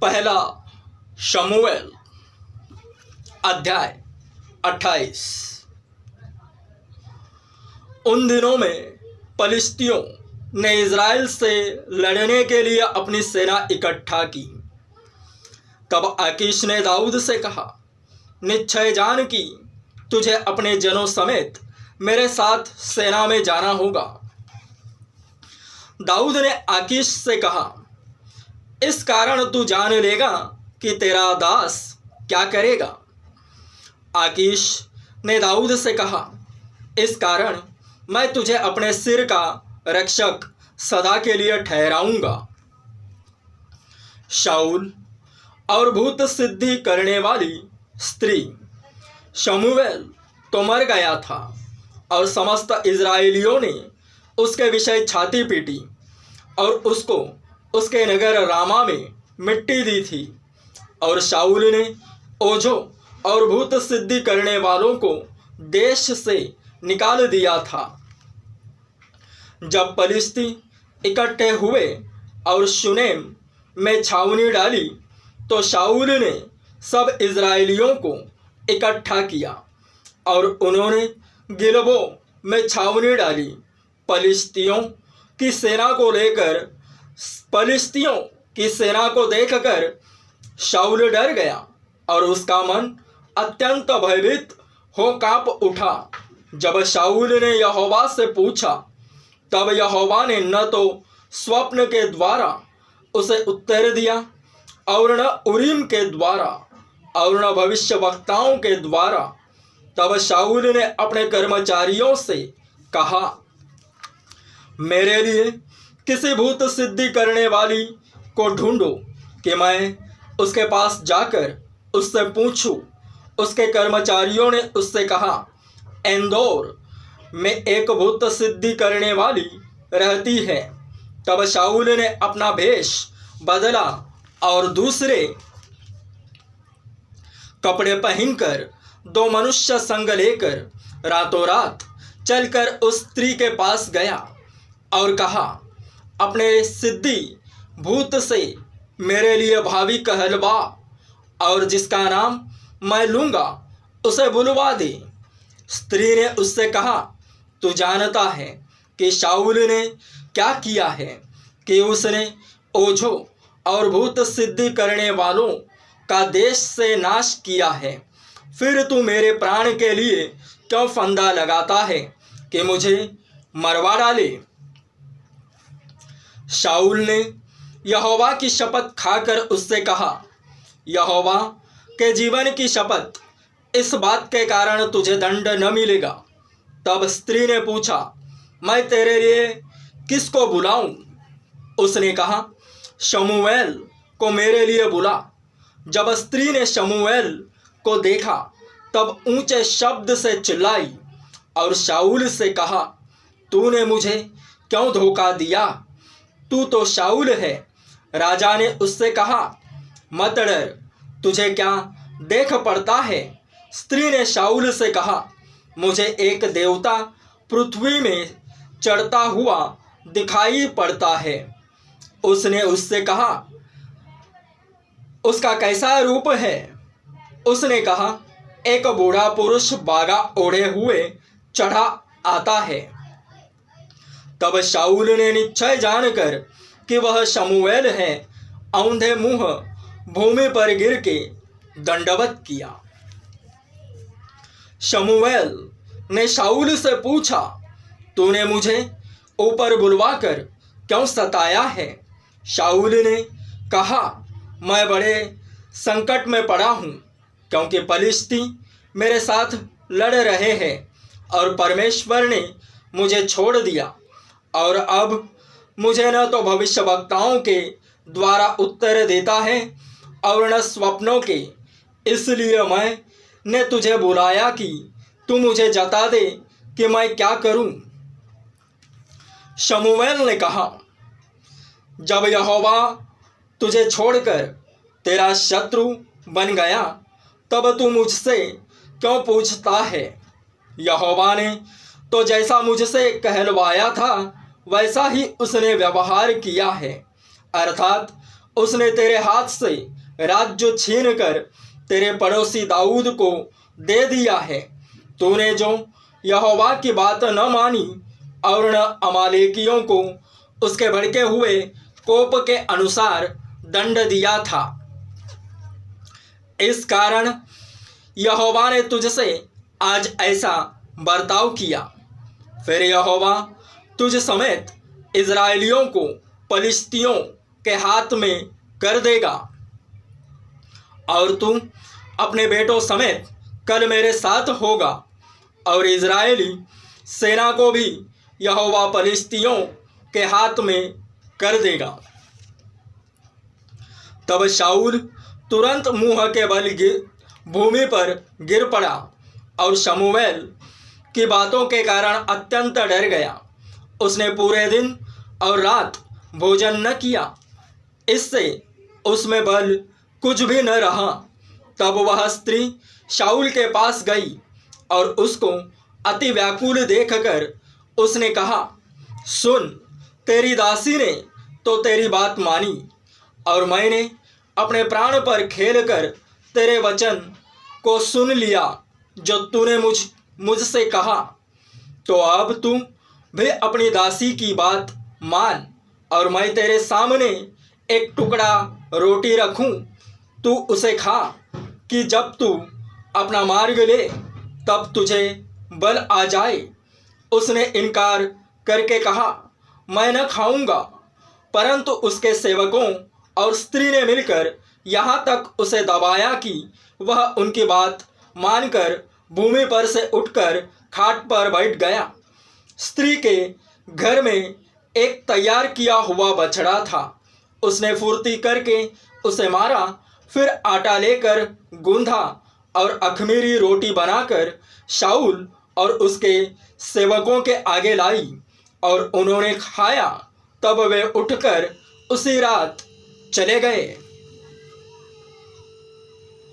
पहला शमूएल अध्याय 28। उन दिनों में पलिश्तियों ने इज़राइल से लड़ने के लिए अपनी सेना इकट्ठा की। तब आकीश ने दाऊद से कहा, निश्चय जान कि तुझे अपने जनों समेत मेरे साथ सेना में जाना होगा। दाऊद ने आकीश से कहा, इस कारण तू जान लेगा कि तेरा दास क्या करेगा। आकीश ने दाऊद से कहा, इस कारण मैं तुझे अपने सिर का रक्षक सदा के लिए ठहराऊंगा। शाऊल और भूत सिद्धि करने वाली स्त्री। शमूएल तो मर गया था और समस्त इज़राइलियों ने उसके विषय छाती पीटी और उसको उसके नगर रामा में मिट्टी दी थी। और शाऊल ने ओझों और भूत सिद्धि करने वालों को देश से निकाल दिया था। जब पलिश्ती इकट्ठे हुए और शूनेम में छावनी डाली तो शाऊल ने सब इज़राइलियों को इकट्ठा किया और उन्होंने गिलबो में छावनी डाली। पलिश्तियों की सेना को देखकर शाऊल डर गया और उसका मन अत्यंत भयभीत हो कांप उठा। जब शाऊल ने यहोवा से पूछा तब यहोवा ने न तो स्वप्न के द्वारा उसे उत्तर दिया और न उरीम के द्वारा और न भविष्यवक्ताओं के द्वारा। तब शाऊल ने अपने कर्मचारियों से कहा, मेरे लिए किसी भूत सिद्धि करने वाली को ढूंढो कि मैं उसके पास जाकर उससे पूछूं। उसके कर्मचारियों ने उससे कहा, एंदोर में एक भूत सिद्धि करने वाली रहती है। तब शाऊल ने अपना भेष बदला और दूसरे कपड़े पहनकर 2 मनुष्य संग लेकर रातों रात चलकर उस स्त्री के पास गया और कहा, अपने सिद्धि भूत से मेरे लिए भावी कहलवा और जिसका नाम मैं लूँगा उसे बुलवा दे। स्त्री ने उससे कहा, तू जानता है कि शाऊल ने क्या किया है कि उसने ओझों और भूत सिद्धि करने वालों का देश से नाश किया है। फिर तू मेरे प्राण के लिए क्यों फंदा लगाता है कि मुझे मरवा डाले। शाऊल ने यहोवा की शपथ खाकर उससे कहा, यहोवा के जीवन की शपथ, इस बात के कारण तुझे दंड न मिलेगा। तब स्त्री ने पूछा, मैं तेरे लिए किसको बुलाऊं? उसने कहा, शमूएल को मेरे लिए बुला। जब स्त्री ने शमूएल को देखा तब ऊंचे शब्द से चिल्लाई और शाऊल से कहा, तूने मुझे क्यों धोखा दिया? तू तो शाऊल है। राजा ने उससे कहा, मत डर, तुझे क्या देख पड़ता है? स्त्री ने शाऊल से कहा, मुझे एक देवता पृथ्वी में चढ़ता हुआ दिखाई पड़ता है। उसने उससे कहा, उसका कैसा रूप है? उसने कहा, एक बूढ़ा पुरुष बागा ओढ़े हुए चढ़ा आता है। तब शाऊल ने निश्चय जानकर कि वह शमूएल है औंधे मुंह भूमि पर गिर के दंडवत किया। शमूएल ने शाऊल से पूछा, तूने मुझे ऊपर बुलवाकर क्यों सताया है? शाऊल ने कहा, मैं बड़े संकट में पड़ा हूँ, क्योंकि पलिश्ती मेरे साथ लड़ रहे हैं और परमेश्वर ने मुझे छोड़ दिया और अब मुझे न तो भविष्यवक्ताओं के द्वारा उत्तर देता है और न स्वप्नों के। इसलिए मैंने तुझे बुलाया कि तू मुझे जता दे कि मैं क्या करूं। शमूएल ने कहा, जब यहोवा तुझे छोड़कर तेरा शत्रु बन गया तब तू मुझसे क्यों पूछता है? यहोवा ने तो जैसा मुझसे कहलवाया था वैसा ही उसने व्यवहार किया है, अर्थात उसने तेरे हाथ से राज्य छीन कर तेरे पड़ोसी दाऊद को दे दिया है। तूने जो यहोवा की बात न मानी और न अमालेकियों को उसके भड़के हुए कोप के अनुसार दंड दिया था। इस कारण यहोवा ने तुझसे आज ऐसा बर्ताव किया। फिर यहोवा तुझ समेत इज़राइलियों को पलिश्तियों के हाथ में कर देगा और तू अपने बेटों समेत कल मेरे साथ होगा और इज़राइली सेना को भी यहोवा पलिश्तियों के हाथ में कर देगा। तब शाऊल तुरंत मुंह के बल भूमि पर गिर पड़ा और शमूएल की बातों के कारण अत्यंत डर गया। उसने पूरे दिन और रात भोजन न किया, इससे उसमें बल कुछ भी न रहा। तब वह स्त्री शाऊल के पास गई और उसको अति व्याकुल देखकर उसने कहा, सुन, तेरी दासी ने तो तेरी बात मानी और मैंने अपने प्राण पर खेलकर तेरे वचन को सुन लिया जो तूने मुझसे कहा। तो अब तू भी अपनी दासी की बात मान और मैं तेरे सामने एक टुकड़ा रोटी रखूं, तू उसे खा कि जब तू अपना मार्ग ले तब तुझे बल आ जाए। उसने इनकार करके कहा, मैं न खाऊंगा। परंतु उसके सेवकों और स्त्री ने मिलकर यहाँ तक उसे दबाया कि वह उनकी बात मानकर भूमि पर से उठकर खाट पर बैठ गया। स्त्री के घर में एक तैयार किया हुआ बछड़ा था। उसने फुर्ती करके उसे मारा, फिर आटा लेकर गूंधा और अखमीरी रोटी बनाकर शाऊल और उसके सेवकों के आगे लाई और उन्होंने खाया। तब वे उठकर उसी रात चले गए।